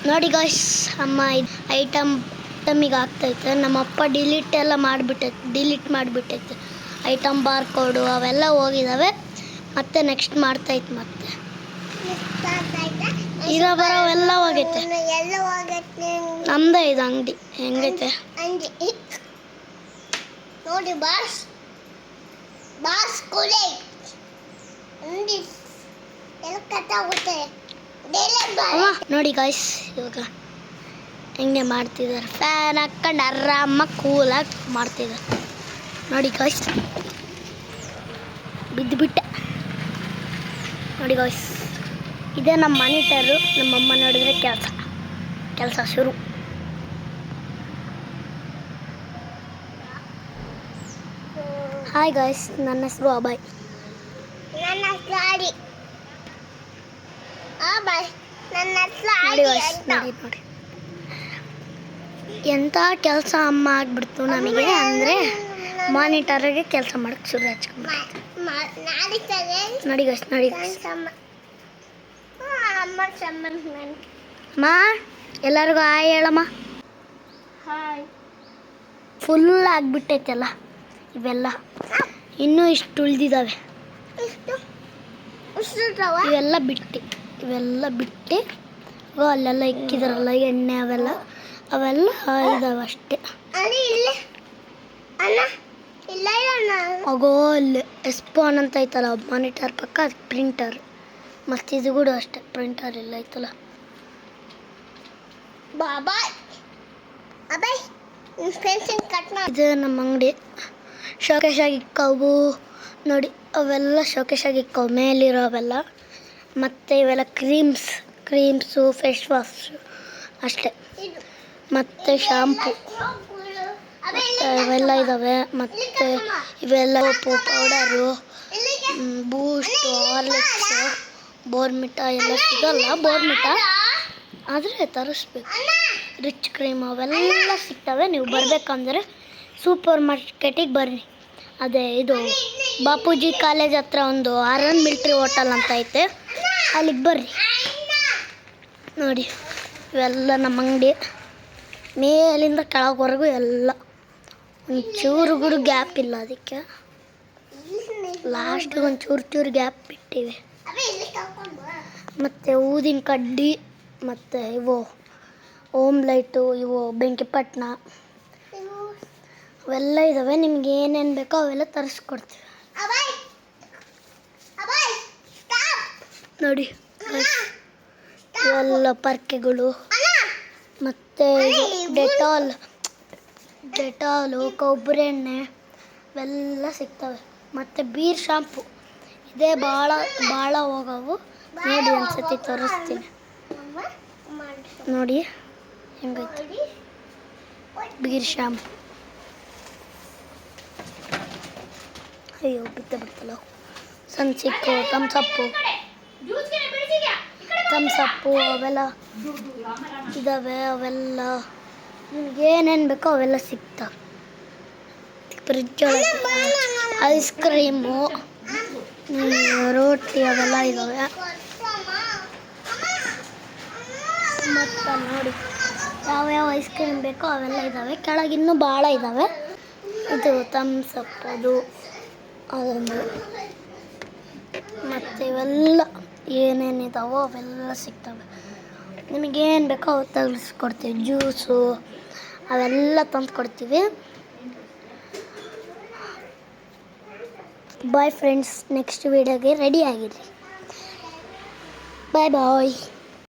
ನೋಡಿ ಗಾಯ್ಸ್, ಅಮ್ಮ ಐಟಮಿಗೆ ಆಗ್ತೈತೆ. ನಮ್ಮಪ್ಪ ಡಿಲೀಟ್ ಮಾಡಿಬಿಟ್ಟೈತೆ ಐಟಮ್ ಬಾರ್ ಕೋಡು ಅವೆಲ್ಲ ಹೋಗಿದ್ದಾವೆ. ಮತ್ತೆ ನೆಕ್ಸ್ಟ್ ಮಾಡ್ತೈತೆ. ಮತ್ತೆ ಈಗ ಬರೋವೆಲ್ಲ ಹೋಗೈತೆ. ನಮ್ದೇ ಇದು ಅಂಗಡಿ. ಹೆಂಗೈತೆ ನೋಡಿ ಬಾಸ್ ಕೊಲೆ ಎಲ್ಲ ಕಟ್ಟಾಗುತ್ತೆ. ನೋಡಿ ಗಾಯ್ಸ್, ಇವಾಗ ಹೆಂಗೆ ಮಾಡ್ತಿದ್ದಾರೆ. ಫ್ಯಾನ್ ಹಾಕೊಂಡು ಆರಾಮಾಗಿ ಕೂಲಾಗಿ ಮಾಡ್ತಿದ್ದಾರೆ. ನೋಡಿ ಗಾಯ್ಸ್, ಬಿದ್ದುಬಿಟ್ಟೆ. ನೋಡಿ ಗಾಯ್ಸ್, ಇದೇ ನಮ್ಮ ಮಾನಿಟರು. ನಮ್ಮಮ್ಮ ನೋಡಿದ್ರೆ ಕೆಲಸ ಶುರು. ಹಾಯ್ ಗಾಯ್ಸ್, ನನ್ನ ಹೆಸರು ಅಭಯ್. ನನ್ನ ಹೆಸರು ಆಡಿ. ನೋಡಿ ಎಂಥ ಕೆಲಸ ಅಮ್ಮ ಆಗ್ಬಿಡ್ತು ನಮಗೆ. ಅಂದರೆ ಮಾನಿಟರ್ಗೆ ಕೆಲಸ ಮಾಡಕ್ಕೆ ಶುರು ಹಚ್ಕೊಂಡು. ನೋಡಿ ಗಾಯ್ಸ್, ಅಮ್ಮ ಎಲ್ಲರಿಗೂ ಹಾಯ್ ಹೇಳಮ್ಮ. ಹಾಯ್. ಫುಲ್ ಆಗಿಬಿಟ್ಟೈತೆಲ್ಲ ಇವೆಲ್ಲ. ಇನ್ನೂ ಇಷ್ಟು ಉಳಿದಿದ್ದಾವೆ. ಇವೆಲ್ಲ ಬಿಟ್ಟು ಅಲ್ಲೆಲ್ಲ ಇಕ್ಕಿದಾರಲ್ಲ ಎಣ್ಣೆ ಅವೆಲ್ಲ ಇದಾವೆ ಅಷ್ಟೇ. ಅಗೋ ಅಲ್ಲಿ ಎಸ್ಪಾನ್ ಅಂತ ಐತಲ್ಲ ಮಾನಿಟರ್ ಪಕ್ಕ, ಅದು ಪ್ರಿಂಟರ್. ಮತ್ತು ಇದು ಕೂಡ ಅಷ್ಟೇ, ಪ್ರಿಂಟರ್ ಇಲ್ಲ ಐತಲ್ಲ. ಇದು ನಮ್ಮ ಅಂಗಡಿ. ಶೋಕೇಶಾಗಿ ಇಕ್ಕವು ನೋಡಿ, ಅವೆಲ್ಲ ಶೋಕೇಶಾಗಿ ಇಕ್ಕವು ಮೇಲಿರೋ ಅವೆಲ್ಲ. ಮತ್ತು ಇವೆಲ್ಲ ಕ್ರೀಮ್ಸು ಫೇಸ್ ವಾಶ್ ಅಷ್ಟೇ. ಮತ್ತು ಶಾಂಪು ಇವೆಲ್ಲ ಇದ್ದಾವೆ. ಮತ್ತು ಇವೆಲ್ಲ ಉಪ್ಪು ಪೌಡರು, ಬೂಸ್ಟು, ಹಾರ್ಲಿಕ್ಸು, ಬೋರ್ಮಿಟಾ ಎಲ್ಲ ಸಿಗಲ್ಲ. ಬೋರ್ಮಿಟಾ ಆದರೆ ತರಿಸ್ಬೇಕು. ರಿಚ್ ಕ್ರೀಮ್ ಅವೆಲ್ಲ ಸಿಗ್ತವೆ. ನೀವು ಬರಬೇಕಂದ್ರೆ ಸೂಪರ್ ಮಾರ್ಕೆಟಿಗೆ ಬರ್ರಿ. ಅದೇ ಇದು ಬಾಪೂಜಿ ಕಾಲೇಜ್ ಹತ್ರ ಒಂದು RN ಮಿಲ್ಟ್ರಿ ಹೋಟೆಲ್ ಅಂತ ಐತೆ, ಅಲ್ಲಿಗೆ ಬರ್ರಿ. ನೋಡಿ ಇವೆಲ್ಲ ನಮ್ಮ ಅಂಗಡಿ. ಮೇಲಿಂದ ಕೆಳಗವರೆಗೂ ಎಲ್ಲ ಒಂಚೂರು ಕೂಡ ಗ್ಯಾಪ್ ಇಲ್ಲ. ಅದಕ್ಕೆ ಲಾಸ್ಟಿಗೆ ಒಂಚೂರು ಗ್ಯಾಪ್ ಬಿಟ್ಟಿವೆ. ಮತ್ತು ಊದಿನ ಕಡ್ಡಿ, ಮತ್ತು ಇವು ಓಮ್ಲೈಟು, ಇವು ಬೆಂಕಿಪಟ್ಟಣ ಅವೆಲ್ಲ ಇದ್ದಾವೆ. ನಿಮ್ಗೆ ಏನೇನು ಬೇಕೋ ಅವೆಲ್ಲ ತರಿಸ್ಕೊಡ್ತೀವಿ. ನೋಡಿ ಇವೆಲ್ಲ ಪರ್ಕೆಗಳು, ಮತ್ತು ಡೆಟಾಲು, ಕೊಬ್ಬರಿ ಎಣ್ಣೆ ಇವೆಲ್ಲ ಸಿಗ್ತವೆ. ಮತ್ತು ಬೀರ್ ಶಾಂಪು ಇದೇ ಭಾಳ ಹೋಗವು. ನೋಡಿ ಒಂದ್ಸತಿ ತೋರಿಸ್ತೀನಿ. ನೋಡಿ ಹೆಂಗೈತೆ ಬೀರ್ ಶಾಂಪು. ಅಯ್ಯೋ ಬಿತ್ತಲ್ಲ. ಸನ್ಸಿಕ್ಕು, ಥಮ್ಸಪ್ಪು ಅವೆಲ್ಲ ಇದ್ದಾವೆ. ಅವೆಲ್ಲ ನಿಮ್ಗೆ ಏನೇನು ಬೇಕೋ ಅವೆಲ್ಲ ಸಿಗ್ತವೆ. ಫ್ರಿಜ್ ಒಳಗೆ ಐಸ್ ಕ್ರೀಮು, ರೋಟಿ ಅವೆಲ್ಲ ಇದ್ದಾವೆ. ಮತ್ತು ನೋಡಿ ಯಾವ್ಯಾವ ಐಸ್ ಕ್ರೀಮ್ ಬೇಕೋ ಅವೆಲ್ಲ ಇದ್ದಾವೆ. ಕೆಳಗಿನ್ನೂ ಭಾಳ ಇದ್ದಾವೆ. ಇದು ಥಮ್ಸಪ್ ಅದೊಂದು. ಮತ್ತು ಇವೆಲ್ಲ ಏನೇನಿದಾವೋ ಅವೆಲ್ಲ ಸಿಗ್ತವೆ. ನಿಮಗೇನು ಬೇಕೋ ಅವು ತರಿಸ್ಕೊಡ್ತೀವಿ. ಜ್ಯೂಸು ಅವೆಲ್ಲ ತಂದು ಕೊಡ್ತೀವಿ. ಬಾಯ್ ಫ್ರೆಂಡ್ಸ್, ನೆಕ್ಸ್ಟ್ ವೀಡಿಯೋಗೆ ರೆಡಿ ಆಗಿರಿ. ಬಾಯ್.